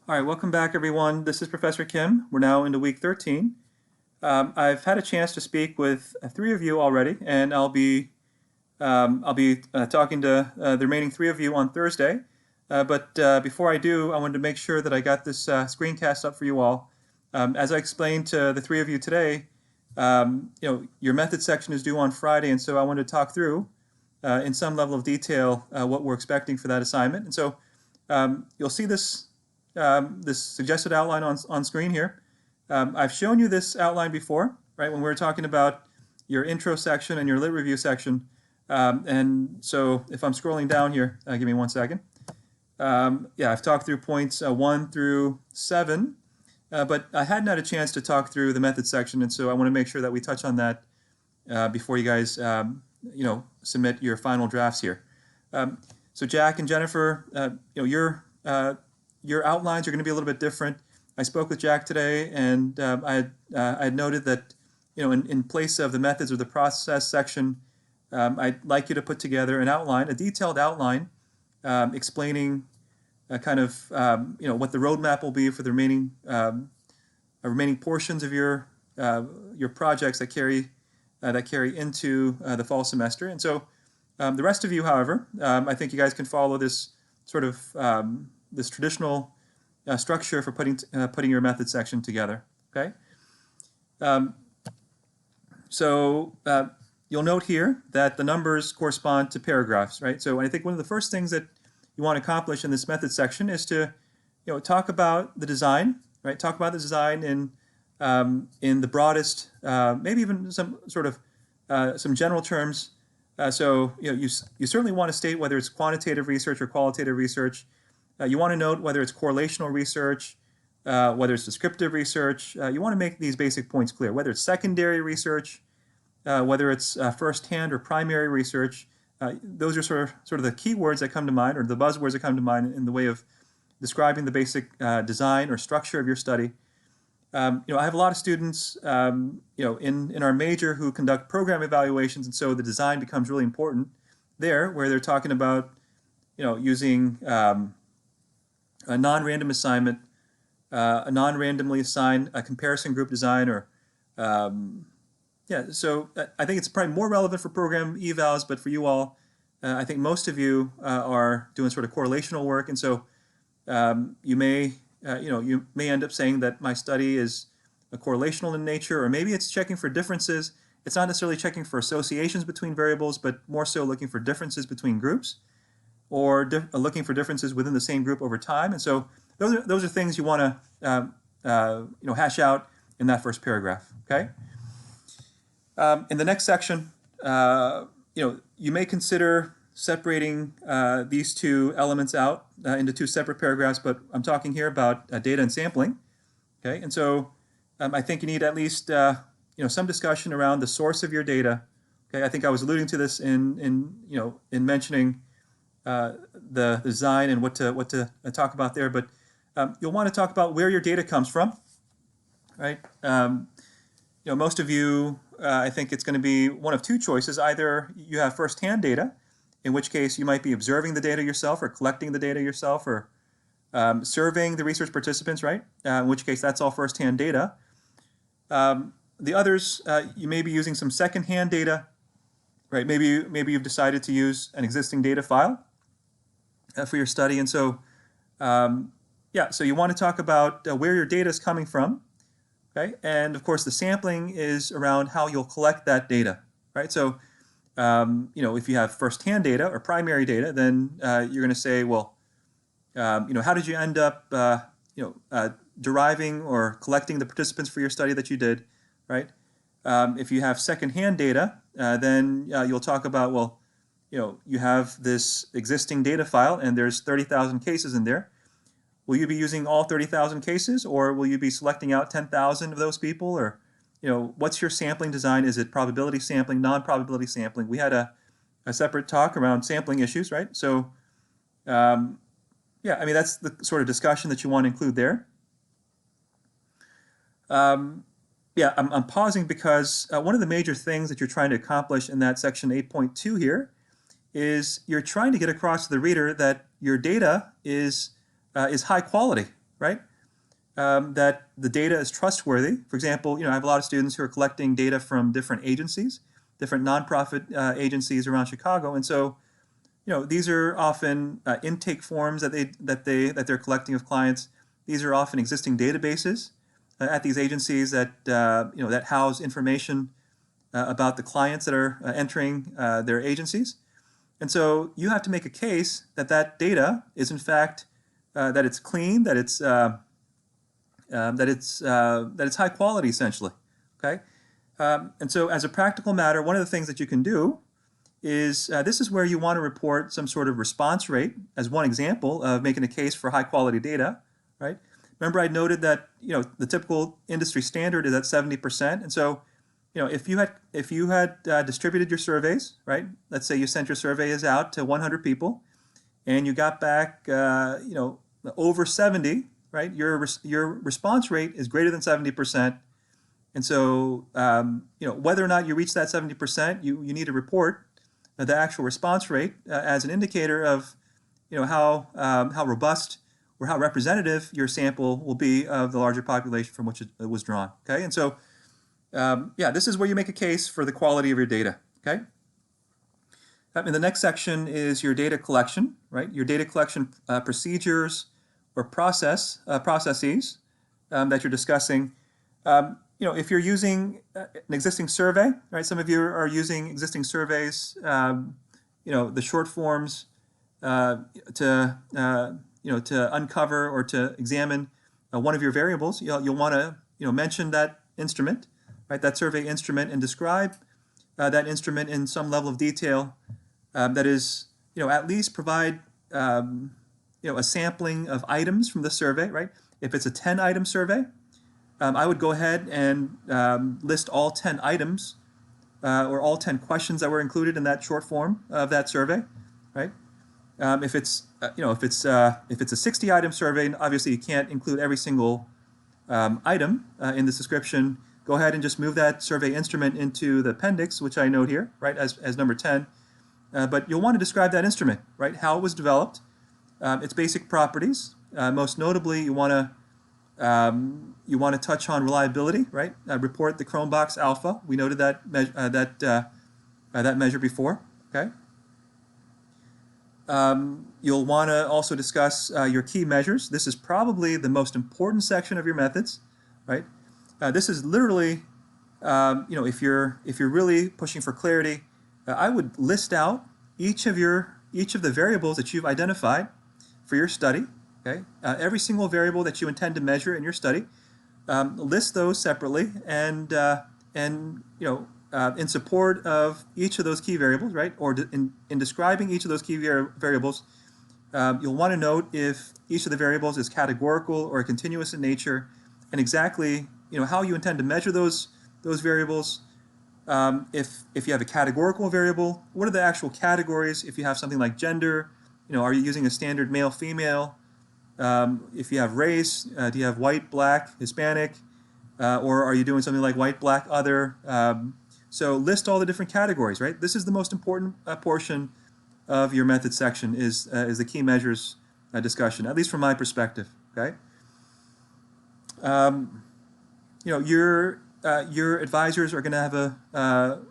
All right, welcome back, everyone. This is Professor Kim. We're now into week 13. I've had a chance to speak with three of you already, and I'll be talking to the remaining three of you on Thursday. But before I do, I wanted to make sure that I got this screencast up for you all. As I explained to the three of you today, your method section is due on Friday, and so I wanted to talk through in some level of detail what we're expecting for that assignment. And so you'll see this suggested outline on screen here. I've shown you this outline before, right, when we were talking about your intro section and your lit review section. And so if I'm scrolling down here, give me 1 second. Yeah, I've talked through points 1 through 7, but I hadn't had a chance to talk through the method section, and so I want to make sure that we touch on that before you guys, submit your final drafts here. So Jack and Jennifer, your outlines are going to be a little bit different. I spoke with Jack today, and I had noted that, in place of the methods or the process section, I'd like you to put together an outline, a detailed outline, explaining kind of, what the roadmap will be for the remaining portions of your projects that carry into the fall semester. And so the rest of you, however, I think you guys can follow this sort of this traditional structure for putting your method section together. Okay. So you'll note here that the numbers correspond to paragraphs, right? So I think one of the first things that you want to accomplish in this method section is to, talk about the design, right? Talk about the design in the broadest, maybe even some sort of some general terms. So you certainly want to state whether it's quantitative research or qualitative research. You want to note whether it's correlational research, whether it's descriptive research. You want to make these basic points clear, whether it's secondary research, whether it's first-hand or primary research. Those are sort of the keywords that come to mind, or the buzzwords that come to mind in the way of describing the basic design or structure of your study. I have a lot of students, in our major who conduct program evaluations, and so the design becomes really important there, where they're talking about, using a non-random assignment, a non-randomly assigned comparison group design, or so I think it's probably more relevant for program evals, but for you all, I think most of you are doing sort of correlational work, and so you may end up saying that my study is correlational in nature, or maybe it's checking for differences. It's not necessarily checking for associations between variables, but more so looking for differences between groups, or looking for differences within the same group over time. And so those are things you want to hash out in that first paragraph. Okay. In the next section, you may consider separating these two elements out into two separate paragraphs, but I'm talking here about data and sampling. Okay, and so I think you need at least some discussion around the source of your data. Okay, I think I was alluding to this in mentioning the design and what to talk about there, but you'll want to talk about where your data comes from, right? Most of you, I think it's going to be one of two choices. Either you have first-hand data, in which case you might be observing the data yourself, or collecting the data yourself, or surveying the research participants, right? In which case that's all first-hand data. The others, you may be using some second-hand data, right? Maybe you've decided to use an existing data file for your study, and so so you want to talk about where your data is coming from, okay? And of course, the sampling is around how you'll collect that data, right? So if you have first-hand data or primary data, then you're going to say, well, how did you end up, deriving or collecting the participants for your study that you did, right? If you have second-hand data, then you'll talk about, well, you have this existing data file and there's 30,000 cases in there. Will you be using all 30,000 cases, or will you be selecting out 10,000 of those people? Or, what's your sampling design? Is it probability sampling, non-probability sampling? We had a separate talk around sampling issues, right? So, that's the sort of discussion that you want to include there. I'm pausing because one of the major things that you're trying to accomplish in that section 8.2 here is you're trying to get across to the reader that your data is high quality, right? That the data is trustworthy. For example, I have a lot of students who are collecting data from different agencies, different nonprofit agencies around Chicago, and so these are often intake forms that they're collecting of clients. These are often existing databases at these agencies that that house information about the clients that are entering their agencies. And so you have to make a case that that data is in fact that it's clean, that it's high quality essentially. Okay, and so as a practical matter, one of the things that you can do is this is where you want to report some sort of response rate as one example of making a case for high quality data, right? Remember I noted that the typical industry standard is at 70%, and so if you had distributed your surveys, right? Let's say you sent your surveys out to 100 people, and you got back over 70, right? Your response rate is greater than 70%, and so whether or not you reach that 70%, you need to report the actual response rate as an indicator of how robust or how representative your sample will be of the larger population from which it was drawn. Okay, and so this is where you make a case for the quality of your data. Okay, and the next section is your data collection, right? Your data collection procedures or processes that you're discussing. If you're using an existing survey, right? Some of you are using existing surveys, the short forms to uncover or to examine one of your variables. You'll want to mention that instrument, right? That survey instrument, and describe that instrument in some level of detail that is, at least provide a sampling of items from the survey, right? If it's a 10-item survey, I would go ahead and list all 10 items or all 10 questions that were included in that short form of that survey, right? If it's a 60-item survey, obviously you can't include every single item in this description. Go ahead and just move that survey instrument into the appendix, which I note here, right, as number 10. But you'll want to describe that instrument, right? How it was developed, its basic properties. Most notably, you want to touch on reliability, right? Report the Chromebox alpha. We noted that measure before. Okay. You'll want to also discuss your key measures. This is probably the most important section of your methods, right? This is literally, if you're really pushing for clarity, I would list out each of the variables that you've identified for your study. Okay, every single variable that you intend to measure in your study, list those separately, and in support of each of those key variables, right? Or in describing each of those key variables, you'll want to note if each of the variables is categorical or continuous in nature, and exactly how you intend to measure those variables. If you have a categorical variable, what are the actual categories? If you have something like gender, are you using a standard male, female? If you have race, do you have white, black, Hispanic, or are you doing something like white, black, other? So list all the different categories, right? This is the most important portion of your method section is the key measures discussion, at least from my perspective. Okay. Your advisors are going to have a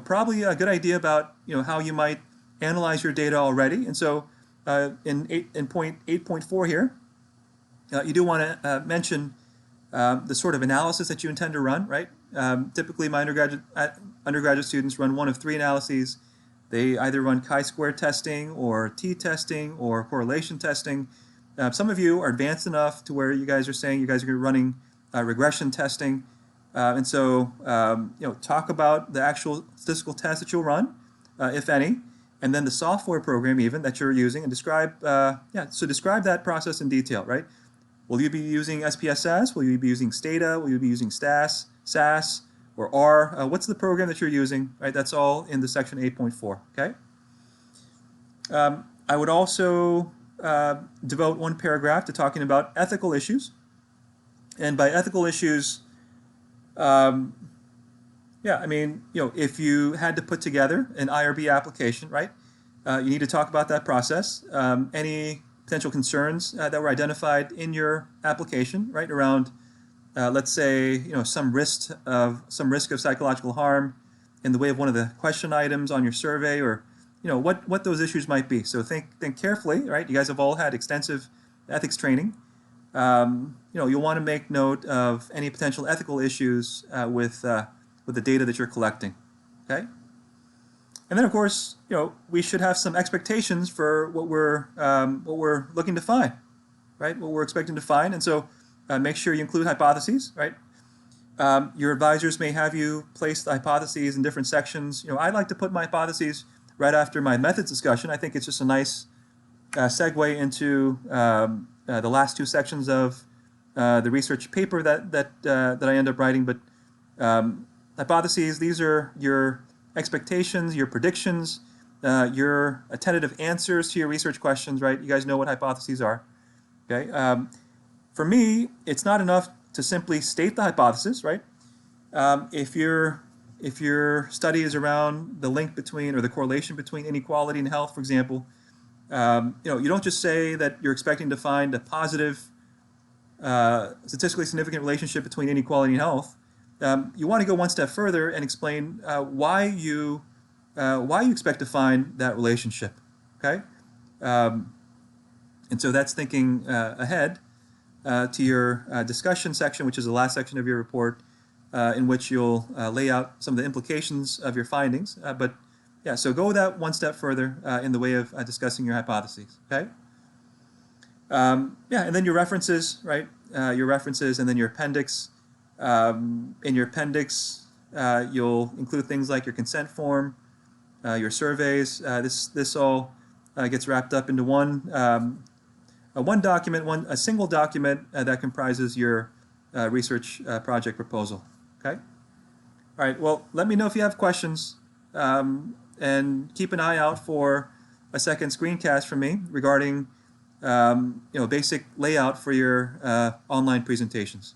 probably a good idea about how you might analyze your data already, and so in point 8.4 here, you do want to mention the sort of analysis that you intend to run, right? Typically, my undergraduate students run one of three analyses. They either run chi-square testing or t-testing or correlation testing. Some of you are advanced enough to where you guys are saying you guys are running regression testing. And so, talk about the actual statistical tests that you'll run, if any, and then the software program even that you're using, and describe that process in detail, right? Will you be using SPSS? Will you be using Stata? Will you be using SAS, or R? What's the program that you're using, right? That's all in the section 8.4, okay? I would also devote one paragraph to talking about ethical issues. And by ethical issues, if you had to put together an IRB application, right, you need to talk about that process. Any potential concerns that were identified in your application, right, around, let's say, some risk of psychological harm in the way of one of the question items on your survey, or what those issues might be. So think carefully, right? You guys have all had extensive ethics training. You'll want to make note of any potential ethical issues with the data that you're collecting. Okay. And then, of course, we should have some expectations for what we're looking to find, right? What we're expecting to find, and so make sure you include hypotheses, right? Your advisors may have you place the hypotheses in different sections. I like to put my hypotheses right after my methods discussion. I think it's just a nice segue into the last two sections of the research paper that I end up writing. But hypotheses, these are your expectations, your predictions, your tentative answers to your research questions, right? You guys know what hypotheses are, okay? For me, it's not enough to simply state the hypothesis, right? If your study is around the link between, or the correlation between inequality and health, for example, you don't just say that you're expecting to find a positive, statistically significant relationship between inequality and health. You want to go one step further and explain why you expect to find that relationship. Okay, and so that's thinking ahead to your discussion section, which is the last section of your report, in which you'll lay out some of the implications of your findings. But yeah, so go that one step further in the way of discussing your hypotheses. Okay. Yeah, and then your references, right? Your references, and then your appendix. In your appendix, you'll include things like your consent form, your surveys. This all gets wrapped up into one document, a single document that comprises your research project proposal. Okay. All right. Well, let me know if you have questions, and keep an eye out for a second screencast from me regarding basic layout for your online presentations.